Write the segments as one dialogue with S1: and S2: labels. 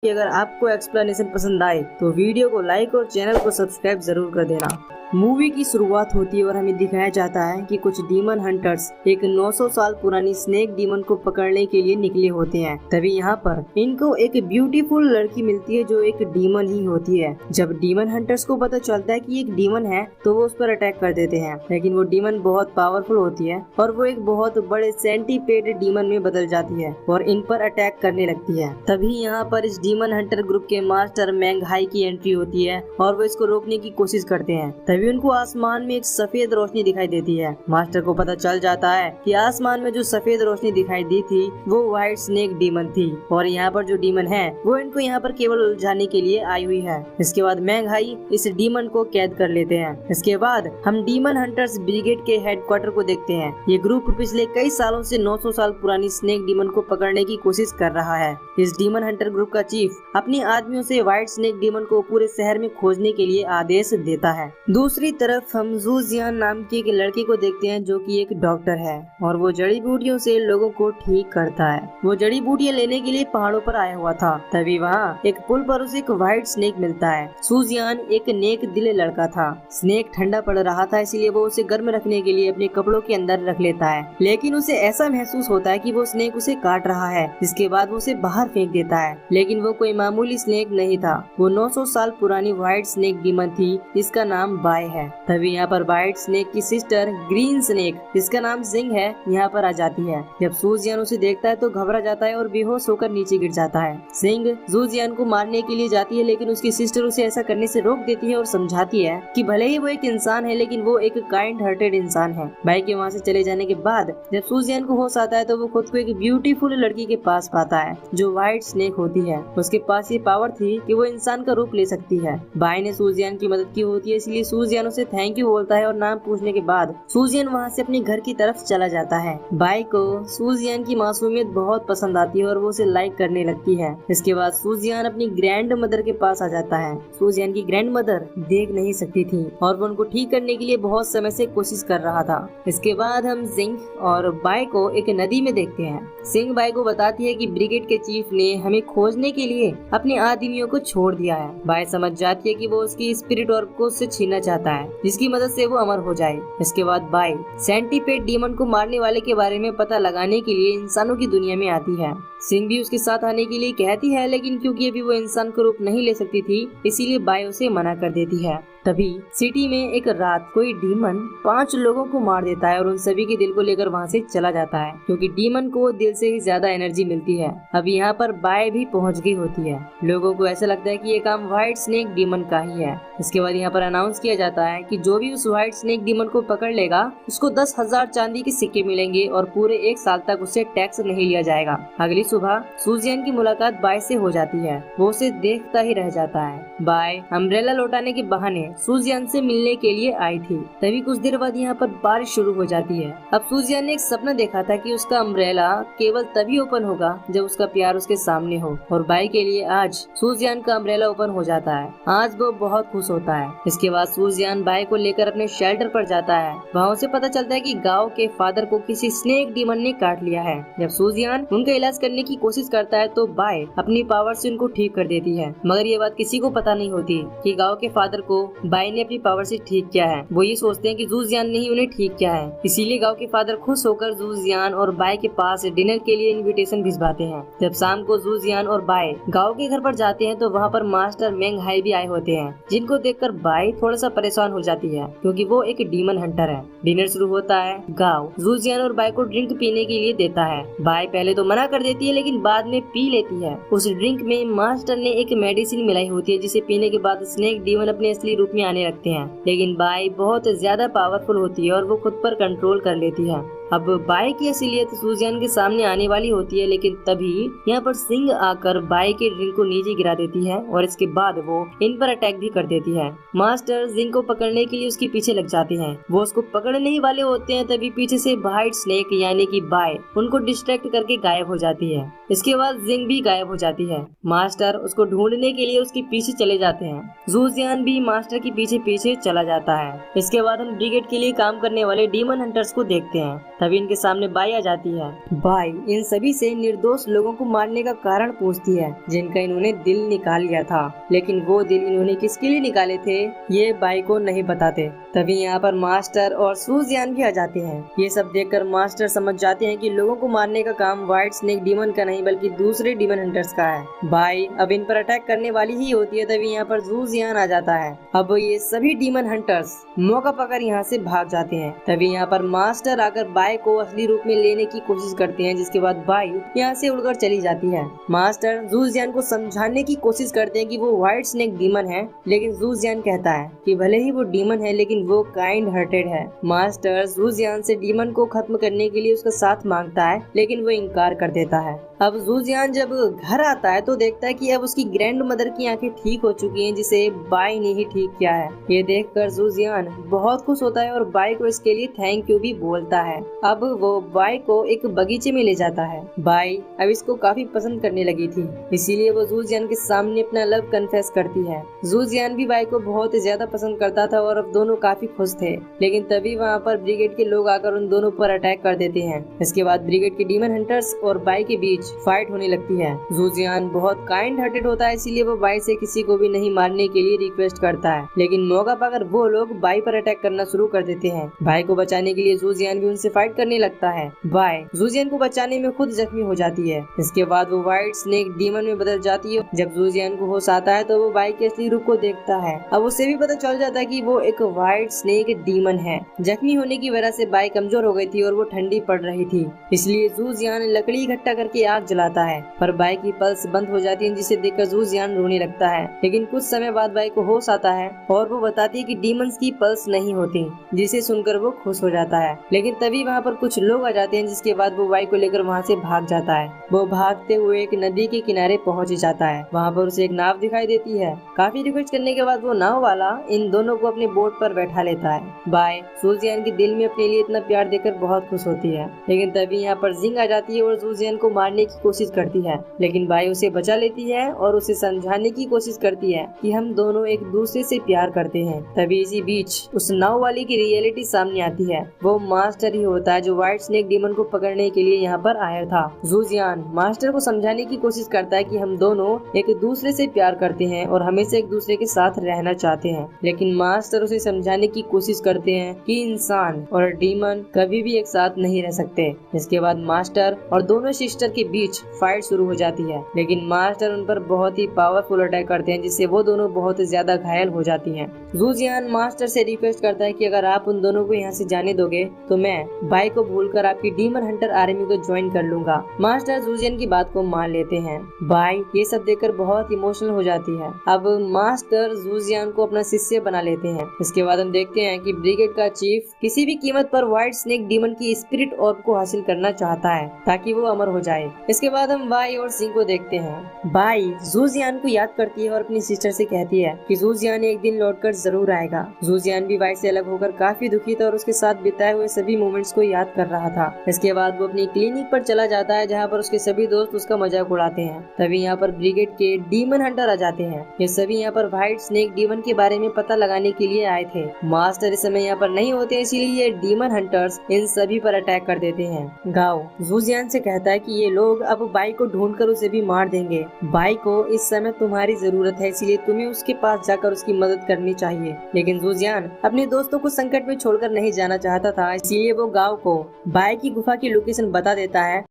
S1: कि अगर आपको एक्सप्लेनेशन पसंद आए तो वीडियो को लाइक और चैनल को सब्सक्राइब जरूर कर देना। मूवी की शुरुआत होती है और हमें दिखाया जाता है कि कुछ डीमन हंटर्स एक 900 साल पुरानी स्नेक डीमन को पकड़ने के लिए निकले होते हैं। तभी यहाँ पर इनको एक ब्यूटीफुल लड़की मिलती है जो एक डीमन ही होती है। जब डीमन हंटर्स को पता चलता है कि एक डीमन है तो वो उस पर अटैक कर देते हैं, लेकिन वो डीमन बहुत पावरफुल होती है और वो एक बहुत बड़े सेंटीपेड डीमन में बदल जाती है और इन पर अटैक करने लगती है। तभी यहाँ पर इस डीमन हंटर ग्रुप के मास्टर मैंग हाई की एंट्री होती है और वो इसको रोकने की कोशिश करते हैं। तभी उनको आसमान में एक सफेद रोशनी दिखाई देती है। मास्टर को पता चल जाता है कि आसमान में जो सफेद रोशनी दिखाई दी थी वो व्हाइट स्नेक डीमन थी और यहाँ पर जो डीमन है वो इनको यहाँ पर केवल उलझाने के लिए आई हुई है। इसके बाद मैंग हाई इस डीमन को कैद कर लेते हैं। इसके बाद हम डीमन हंटर्स ब्रिगेड के हेडक्वार्टर को देखते हैं। ये ग्रुप पिछले कई सालों से 900 साल पुरानी स्नेक डीमन को पकड़ने की कोशिश कर रहा है। इस डीमन हंटर ग्रुप का चीफ अपने आदमियों से व्हाइट स्नेक डीमन को पूरे शहर में खोजने के लिए आदेश देता है। दूसरी तरफ हम जू जियान नाम की एक लड़की को देखते हैं जो कि एक डॉक्टर है और वो जड़ी बूटियों से लोगों को ठीक करता है। वो जड़ी बूटियां लेने के लिए पहाड़ों पर आया हुआ था। तभी वहाँ एक पुल पर उसे एक व्हाइट स्नेक मिलता है। जू जियान एक नेक दिल लड़का था। स्नेक ठंडा पड़ रहा था, इसलिए वो उसे गर्म रखने के लिए अपने कपड़ों के अंदर रख लेता है, लेकिन उसे ऐसा महसूस होता है कि वो स्नेक उसे काट रहा है। जिसके बाद वो उसे बाहर फेंक देता है, लेकिन वो कोई मामूली स्नेक नहीं था। वो 900 साल पुरानी व्हाइट स्नेक डीमन थी जिसका नाम बाय है। तभी यहाँ पर व्हाइट स्नेक की सिस्टर ग्रीन स्नेक जिसका नाम जिंग है यहाँ पर आ जाती है। जब जू जियान उसे देखता है तो घबरा जाता है और बेहोश होकर नीचे गिर जाता है। जिंग जू जियान को मारने के लिए जाती है, लेकिन उसकी सिस्टर उसे ऐसा करने से रोक देती है और समझाती है कि भले ही वो एक इंसान है लेकिन वो एक काइंड हार्टेड इंसान है। बाई के वहाँ से चले जाने के बाद जब जू जियान को होश आता है तो वो खुद को एक ब्यूटीफुल लड़की के पास पाता है जो व्हाइट स्नेक होती है। उसके पास ये पावर थी कि वो इंसान का रूप ले सकती है। बाई ने जू जियान की मदद की होती है, इसलिए जू जियान उसे थैंक यू बोलता है और नाम पूछने के बाद जू जियान वहाँ से अपने घर की तरफ चला जाता है। बाई को जू जियान की मासूमियत बहुत पसंद आती है और वो उसे लाइक करने लगती है। इसके बाद जू जियान अपनी ग्रैंड मदर के पास आ जाता है। जू जियान की ग्रैंड मदर देख नहीं सकती थी और वो उनको ठीक करने के लिए बहुत समय से कोशिश कर रहा था। इसके बाद हम जिंग और बाई को एक नदी में देखते हैं। जिंग बाई को बताती है कि ब्रिगेड के चीफ ने हमें खोजने के लिए अपने आदमियों को छोड़ दिया है। बाई समझ जाती है कि वो उसकी स्पिरिट ऑर्ब को उससे छीनना चाहता है जिसकी मदद से वो अमर हो जाए। इसके बाद बाई सेंटीपेड डीमन को मारने वाले के बारे में पता लगाने के लिए इंसानों की दुनिया में आती है। सिंह भी उसके साथ आने के लिए कहती है, लेकिन क्योंकि अभी वो इंसान का रूप नहीं ले सकती थी इसीलिए बाई उसे मना कर देती है। तभी सिटी में एक रात कोई डीमन 5 लोगों को मार देता है और उन सभी के दिल को लेकर वहाँ से चला जाता है, क्योंकि डीमन को दिल से ही ज्यादा एनर्जी मिलती है। अब यहाँ पर बाय भी पहुँच गई होती है। लोगों को ऐसा लगता है कि ये काम व्हाइट स्नेक डीमन का ही है। इसके बाद यहाँ पर अनाउंस किया जाता है कि जो भी उस व्हाइट स्नेक डीमन को पकड़ लेगा उसको 10,000 चांदी के सिक्के मिलेंगे और पूरे 1 साल तक उससे टैक्स नहीं लिया जाएगा। अगली सुबह जू जियान की मुलाकात बाय से हो जाती है। वो उसे देखता ही रह जाता है। बाय अम्ब्रेला लौटाने के बहाने जू जियान से मिलने के लिए आई थी। तभी कुछ देर बाद यहाँ पर बारिश शुरू हो जाती है। अब जू जियान ने एक सपना देखा था कि उसका अम्ब्रेला केवल तभी ओपन होगा जब उसका प्यार उसके सामने हो, और बाई के लिए आज जू जियान का अम्ब्रेला ओपन हो जाता है। आज वो बहुत खुश होता है। इसके बाद जू जियान बाई को लेकर अपने शेल्टर पर जाता है। वहाँ उसे पता चलता है कि गाँव के फादर को किसी स्नेक डीमन ने काट लिया है। जब जू जियान उनका इलाज करने की कोशिश करता है तो बाई अपनी पावर से उनको ठीक कर देती है, मगर ये बात किसी को पता नहीं होती कि गाँव के फादर को बाई ने अपनी पावर से ठीक किया है। वो ये सोचते हैं कि जू जियान ने ही उन्हें ठीक किया है। इसीलिए गांव के फादर खुश होकर जू जियान और बाय के पास डिनर के लिए इनविटेशन भिजवाते हैं। जब शाम को जू जियान और बाय गांव के घर पर जाते हैं तो वहाँ पर मास्टर मैंग हाई भी आए होते हैं, जिनको देखकर बाय थोड़ा सा परेशान हो जाती है क्योंकि वो एक डीमन हंटर है। डिनर शुरू होता है। गाँव जू जियान और बाय को ड्रिंक पीने के लिए देता है। बाय पहले तो मना कर देती है, लेकिन बाद में पी लेती है। उस ड्रिंक में मास्टर ने एक मेडिसिन मिलाई होती है जिसे पीने के बाद स्नेक डीमन अपने असली रूप में आने लगते हैं। लेकिन बाई बहुत ज्यादा पावरफुल होती है और वो खुद पर कंट्रोल कर लेती है। अब बाई की असलियत जू जियान के सामने आने वाली होती है, लेकिन तभी यहाँ पर सिंह आकर बाई के ड्रिंक को नीचे गिरा देती है और इसके बाद वो इन पर अटैक भी कर देती है। मास्टर जिंग को पकड़ने के लिए उसके पीछे लग जाते हैं। वो उसको पकड़ने ही वाले होते हैं, तभी पीछे से व्हाइट स्नेक यानी कि बाई उनको डिस्ट्रैक्ट करके गायब हो जाती है। इसके बाद जिंग भी गायब हो जाती है। मास्टर उसको ढूंढने के लिए उसके पीछे चले जाते हैं। जू जियान भी मास्टर के पीछे पीछे चला जाता है। इसके बाद हम ब्रिगेड के लिए काम करने वाले डीमन हंटर्स को देखते हैं। तभी इनके सामने बाई आ जाती है। बाई इन सभी से निर्दोष लोगों को मारने का कारण पूछती है जिनका इन्होंने दिल निकाल लिया था, लेकिन वो दिल इन्होंने किसके लिए निकाले थे ये बाई को नहीं बताते। तभी यहाँ पर मास्टर और सूजियान भी आ जाते हैं। ये सब देखकर मास्टर समझ जाते हैं कि लोगों को मारने का काम व्हाइट स्नेक डीमन का नहीं बल्कि दूसरे डीमन हंटर्स का है। बाई अब इन पर अटैक करने वाली ही होती है, तभी यहाँ पर सूजियान आ जाता है। अब ये सभी डीमन हंटर्स मौका पाकर यहाँ से भाग जाते हैं। तभी यहाँ पर मास्टर आकर बाई को असली रूप में लेने की कोशिश करते हैं, जिसके बाद बाई यहाँ से उड़कर चली जाती है। मास्टर जूजियान को समझाने की कोशिश करते हैं कि वो व्हाइट स्नेक डीमन है, लेकिन जूजियान कहता है कि भले ही वो डीमन है लेकिन वो काइंड हार्टेड है। मास्टर जूजियान से डीमन को खत्म करने के लिए उसका साथ मांगता है, लेकिन वो इनकार कर देता है। अब जूजियान जब घर आता है तो देखता है कि अब उसकी ग्रैंड मदर की आंखें ठीक हो चुकी हैं, जिसे बाई ने ही ठीक किया है। ये देखकर जूजियान बहुत खुश होता है और बाई को इसके लिए थैंक यू भी बोलता है। अब वो बाई को एक बगीचे में ले जाता है। बाई अब इसको काफी पसंद करने लगी थी, इसीलिए वो जूजियान के सामने अपना लव कन्फेस करती है। जूजियान भी बाई को बहुत ज्यादा पसंद करता था और अब दोनों काफी खुश थे, लेकिन तभी वहाँ पर ब्रिगेड के लोग आकर उन दोनों पर अटैक कर देते हैं। इसके बाद ब्रिगेड के डीमन हंटर्स और बाई के बीच फाइट होने लगती है। जूजियान बहुत काइंड हार्टेड होता है, इसीलिए वो बाई से किसी को भी नहीं मारने के लिए रिक्वेस्ट करता है, लेकिन मौका पाकर वो लोग बाई पर अटैक करना शुरू कर देते हैं। बाई को बचाने के लिए जूजियान भी उनसे फाइट करने लगता है। बाई जूजियान को बचाने में खुद जख्मी हो जाती है। इसके बाद वो व्हाइट स्नेक डीमन में बदल जाती है। जब जूजियान को होश आता है तो वो बाई के असली रूप को देखता है। अब उसे भी पता चल जाता है कि वो एक व्हाइट स्नेक डीमन है। जख्मी होने की वजह से बाई कमजोर हो गई थी और वो ठंडी पड़ रही थी, इसलिए जूजियान लकड़ी इकट्ठा करके आग जलाता है, पर बाई की पल्स बंद हो जाती है, जिसे देखकर जूजियान रोने लगता है। लेकिन कुछ समय बाद बाई को होश आता है और वो बताती है कि डीमंस की पल्स नहीं होती, जिसे सुनकर वो खुश हो जाता है। लेकिन तभी वहाँ पर कुछ लोग आ जाते हैं, जिसके बाद वो बाई को लेकर वहाँ से भाग जाता है। वो भागते हुए एक नदी के किनारे पहुँच जाता है। वहाँ पर उसे एक नाव दिखाई देती है। काफी रिक्वेस्ट करने के बाद वो नाव वाला इन दोनों को अपने बोट पर बैठा लेता है। बाई जूजियान के दिल में अपने लिए इतना प्यार देखकर बहुत खुश होती है, लेकिन तभी यहाँ पर जिंग आ जाती है और जूजियान को मारने की कोशिश करती है, लेकिन बाई उसे बचा लेती है और उसे समझाने की कोशिश करती है कि हम दोनों एक दूसरे से प्यार करते हैं। तभी इसी बीच उस नाव वाली की रियलिटी सामने आती है। वो मास्टर ही होता है जो व्हाइट स्नेक डीमन को पकड़ने के लिए यहाँ पर आया था। जूजियान मास्टर को समझाने की कोशिश करता है कि हम दोनों एक दूसरे से प्यार करते हैं और हमेशा एक दूसरे के साथ रहना चाहते हैं, लेकिन मास्टर उसे समझाने की कोशिश करते हैं कि इंसान और डीमन कभी भी एक साथ नहीं रह सकते। इसके बाद मास्टर और दोनों सिस्टर के बीच फाइट शुरू हो जाती है, लेकिन मास्टर उन पर बहुत ही पावरफुल अटैक करते हैं, जिससे वो दोनों बहुत ज्यादा घायल हो जाती हैं। जूजियान मास्टर से रिक्वेस्ट करता है कि अगर आप उन दोनों को यहाँ से जाने दोगे तो मैं बाई को भूलकर आपकी डीमन हंटर आर्मी को ज्वाइन कर लूंगा। मास्टर जूजियान की बात को मान लेते हैं। बाई ये सब देखकर बहुत इमोशनल हो जाती है। अब मास्टर जूजियान को अपना शिष्य बना लेते हैं। इसके बाद हम देखते हैं कि ब्रिगेड का चीफ किसी भी कीमत पर व्हाइट स्नेक डीमन की स्पिरिट ऑर्ब को हासिल करना चाहता है ताकि वो अमर हो जाए। इसके बाद हम बाई और सिंह को देखते हैं। बाई जूजियान को याद करती है और अपनी सिस्टर से कहती है कि जूजियान एक दिन लौटकर जरूर आएगा। जूजियान भी बाई से अलग होकर काफी दुखी था और उसके साथ बिताए हुए सभी मोमेंट्स को याद कर रहा था। इसके बाद वो अपनी क्लिनिक पर चला जाता है, जहाँ पर उसके सभी दोस्त उसका मजाक उड़ाते हैं। तभी यहाँ पर ब्रिगेड के डीमन हंटर आ जाते हैं। ये सभी यहाँ पर व्हाइट स्नेक डीमन के बारे में पता लगाने के लिए आए थे। मास्टर इस समय यहाँ पर नहीं होते, इसीलिए डीमन हंटर्स इन सभी पर अटैक कर देते हैं। गाओ जूजियान से कहता है कि ये लोग अब बाई को ढूंढकर उसे भी मार देंगे। बाई को इस समय तुम्हारी जरूरत है, इसलिए तुम्हें उसके पास जाकर उसकी मदद करनी चाहिए। लेकिन जूजियान अपने दोस्तों को संकट में छोड़कर नहीं जाना चाहता था, इसलिए वो गांव को बाई की गुफा की लोकेशन बता देता है।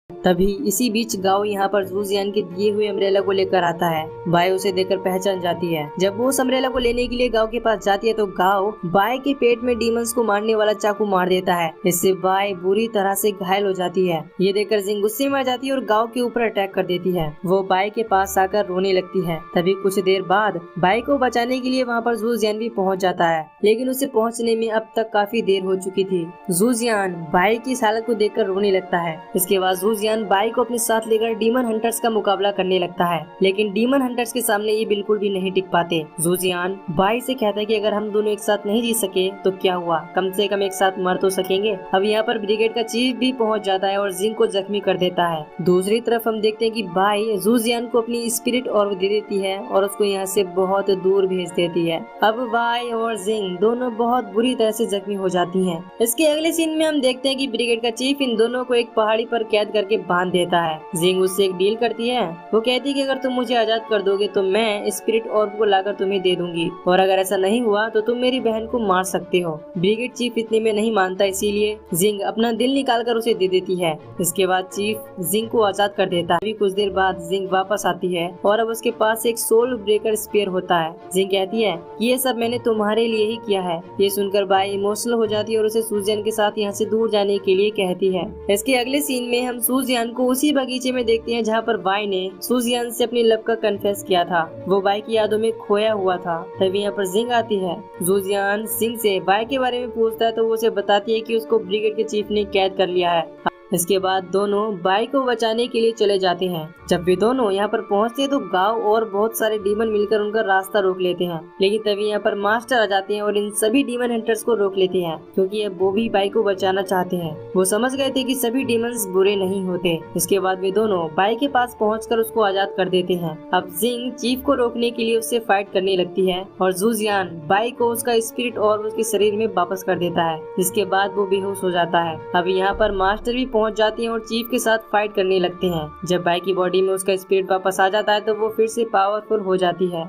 S1: तभी इसी बीच गाओ यहाँ पर जूजियान के दिए हुए अम्ब्रेला को लेकर आता है। बाई उसे देखकर पहचान जाती है। जब वो उस अम्ब्रेला को लेने के लिए गाओ के पास जाती है तो गाओ बाई के पेट में डीमंस को मारने वाला चाकू मार देता है। इससे बाई बुरी तरह से घायल हो जाती है। ये देखकर जिंग गुस्से में आ जाती है और गाओ के ऊपर अटैक कर देती है। वो बाई के पास आकर रोने लगती है। तभी कुछ देर बाद बाई को बचाने के लिए वहाँ पर जूजियान भी पहुँच जाता है, लेकिन उसे पहुँचने में अब तक काफी देर हो चुकी थी। जूजियान बाई की हालत को देखकर रोने लगता है। इसके बाद जूजियान बाई को अपने साथ लेकर डीमन हंटर्स का मुकाबला करने लगता है, लेकिन डीमन हंटर्स के सामने ये बिल्कुल भी नहीं टिक पाते। जूजियान बाई से कहता है कि अगर हम दोनों एक साथ नहीं जी सके तो क्या हुआ, कम से कम एक साथ मर तो सकेंगे। अब यहाँ पर ब्रिगेड का चीफ भी पहुँच जाता है और जिंग को जख्मी कर देता है। दूसरी तरफ हम देखते हैं कि बाई जूजियान को अपनी स्पिरिट ऑर्ब दे देती है और उसको यहाँ से बहुत दूर भेज देती है। अब बाई और जिंग दोनों बहुत बुरी तरह से जख्मी हो जाती हैं। इसके अगले सीन में हम देखते हैं कि ब्रिगेड का चीफ इन दोनों को एक पहाड़ी पर कैद करके बांध देता है। जिंग उससे एक डील करती है। वो कहती है कि अगर तुम मुझे आजाद कर दोगे तो मैं स्पिरिट ऑर्ब को लाकर तुम्हें दे दूंगी, और अगर ऐसा नहीं हुआ तो तुम मेरी बहन को मार सकते हो। ब्रिगेड चीफ इतने में नहीं मानता, इसीलिए जिंग अपना दिल निकालकर उसे दे देती है। इसके बाद चीफ जिंग को आजाद कर देता है। अभी कुछ देर बाद जिंग वापस आती है और अब उसके पास एक सोल ब्रेकर स्पेयर होता है। जिंग कहती है ये सब मैंने तुम्हारे लिए ही किया है। ये सुनकर बाई इमोशनल हो जाती है और उसे सूजियान के साथ यहाँ से दूर जाने के लिए कहती है। इसके अगले सीन में हम सूजियान को उसी बगीचे में देखते हैं जहाँ पर बाई ने सूजियान से अपनी लव का कन्फेस किया था। वो बाई की यादों में खोया हुआ था। तभी यहाँ पर जिंग आती है। सूजियान सिंह से बाई के बारे में पूछता है तो वो उसे बताती है कि उसको ब्रिगेड के चीफ ने कैद कर लिया है। इसके बाद दोनों बाई को बचाने के लिए चले जाते हैं। जब वे दोनों यहाँ पर पहुँचते हैं तो गांव और बहुत सारे डीमन मिलकर उनका रास्ता रोक लेते हैं, लेकिन तभी यहाँ पर मास्टर आ जाते हैं और इन सभी डीमन हंटर्स को रोक लेते हैं, क्योंकि अब वो भी बाई को बचाना चाहते हैं। वो समझ गए थे कि सभी डीमंस बुरे नहीं होते। इसके बाद वे दोनों बाई के पास पहुँचकर उसको आजाद कर देते हैं। अब जिंग चीफ को रोकने के लिए उससे फाइट करने लगती है और जूजियान बाई को उसका स्पिरिट और उसके शरीर में वापस कर देता है, जिसके बाद वो बेहोश हो जाता है। अब यहाँ पर मास्टर भी पहुंच जाती हैं और चीफ के साथ फाइट करने लगते हैं। जब बाई की बॉडी में उसका स्पिरिट वापस आ जाता है तो वो फिर से पावरफुल हो जाती है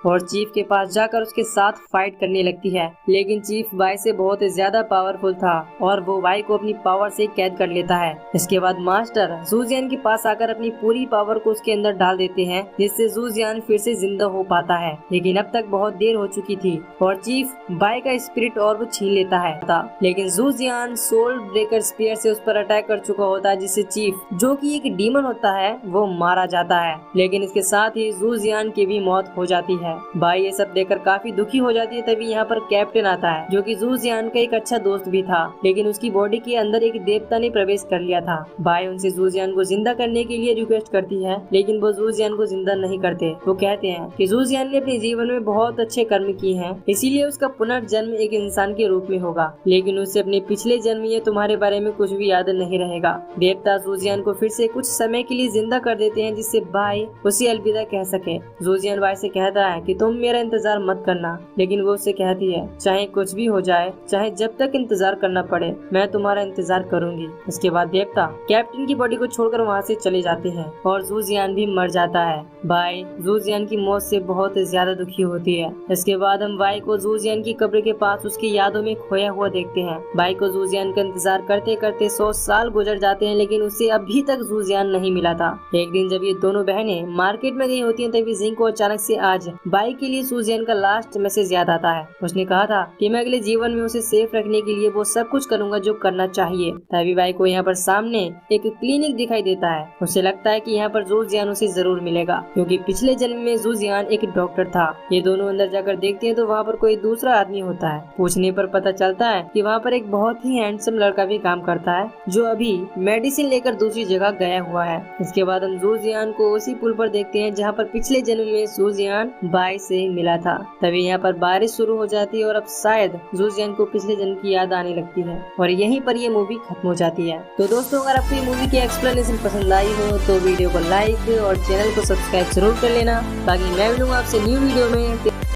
S1: और चीफ के पास जाकर उसके साथ फाइट करने लगती है, लेकिन चीफ बाई से बहुत ज्यादा पावरफुल था और वो बाई को अपनी पावर से कैद कर लेता है। इसके बाद मास्टर जूजियान के पास आकर अपनी पूरी पावर को उसके अंदर डाल देते हैं, जिससे जूजियान फिर से जिंदा हो पाता है, लेकिन अब तक बहुत देर हो चुकी थी और चीफ बाई का स्पिरिट और वो छीन लेता है। लेकिन जूजियान सोल ब्रेकर स्पीयर से उस पर अटैक कर चुका होता है, जिससे चीफ जो कि एक डीमन होता है वो मारा जाता है, लेकिन इसके साथ ही जूजियान की भी मौत हो जाती है। बाई ये सब देखकर काफी दुखी हो जाती है। तभी यहाँ पर कैप्टन आता है, जो कि जूजियान का एक अच्छा दोस्त भी था, लेकिन उसकी बॉडी के अंदर एक देवता ने प्रवेश कर लिया था। बाई उनसे जूजियान को जिंदा करने के लिए रिक्वेस्ट करती है, लेकिन वो जूजियान को जिंदा नहीं करते। वो कहते हैं कि जूजियान ने अपने जीवन में बहुत अच्छे कर्म किए हैं, इसीलिए उसका पुनर्जन्म एक इंसान के रूप में होगा, लेकिन उसे अपने पिछले जन्म या तुम्हारे बारे में कुछ भी याद नहीं रहेगा। देवता जूजियान को फिर से कुछ समय के लिए जिंदा कर देते हैं, जिससे बाई उसे अलविदा कह सके। जूजियान बाई से कहता है कि तुम मेरा इंतजार मत करना, लेकिन वो उससे कहती है चाहे कुछ भी हो जाए, चाहे जब तक इंतजार करना पड़े, मैं तुम्हारा इंतजार करूंगी। इसके बाद देवता कैप्टन की बॉडी को छोड़कर वहाँ से चले जाते हैं और जूजियान भी मर जाता है। बाई जूजियान की मौत से बहुत ज्यादा दुखी होती है। इसके बाद हम बाई को जूजियान की कब्र के पास उसकी यादों में खोया हुआ देखते हैं। बाई को जूजियान का इंतजार करते करते 100 साल गुजर जाते हैं, लेकिन उसे अभी तक जूजियान नहीं मिला था। एक दिन जब ये दोनों बहनें मार्केट में गई होती हैं, तभी जिंग को अचानक से आज बाई के लिए जूजियान का लास्ट मैसेज याद आता है। उसने कहा था कि मैं अगले जीवन में उसे सेफ रखने के लिए वो सब कुछ करूंगा जो करना चाहिए। तभी बाई को यहाँ पर सामने एक क्लिनिक दिखाई देता है। उसे लगता है कि यहाँ पर जूजियान उसे जरूर मिलेगा, क्योंकि पिछले जन्म में जूजियान एक डॉक्टर था। ये दोनों अंदर जाकर देखते हैं तो वहाँ पर कोई दूसरा आदमी होता है। पूछने पर पता चलता है कि वहाँ पर एक बहुत ही हैंडसम लड़का भी काम करता है, जो अभी मेडिसिन लेकर दूसरी जगह गया हुआ है। इसके बाद हम जूजियान को उसी पुल पर देखते हैं जहाँ पर पिछले जन्म में जूजियान बाई से मिला था। तभी यहाँ पर बारिश शुरू हो जाती है और अब शायद जूजियान को पिछले जन्म की याद आने लगती है और यहीं पर ये मूवी खत्म हो जाती है। तो दोस्तों, अगर आपको ये मूवी की एक्सप्लेनेशन पसंद आई हो तो वीडियो को लाइक और चैनल को सब्सक्राइब जरूर कर लेना। बाकी मैं मिलूंगा आपसे न्यू वीडियो में।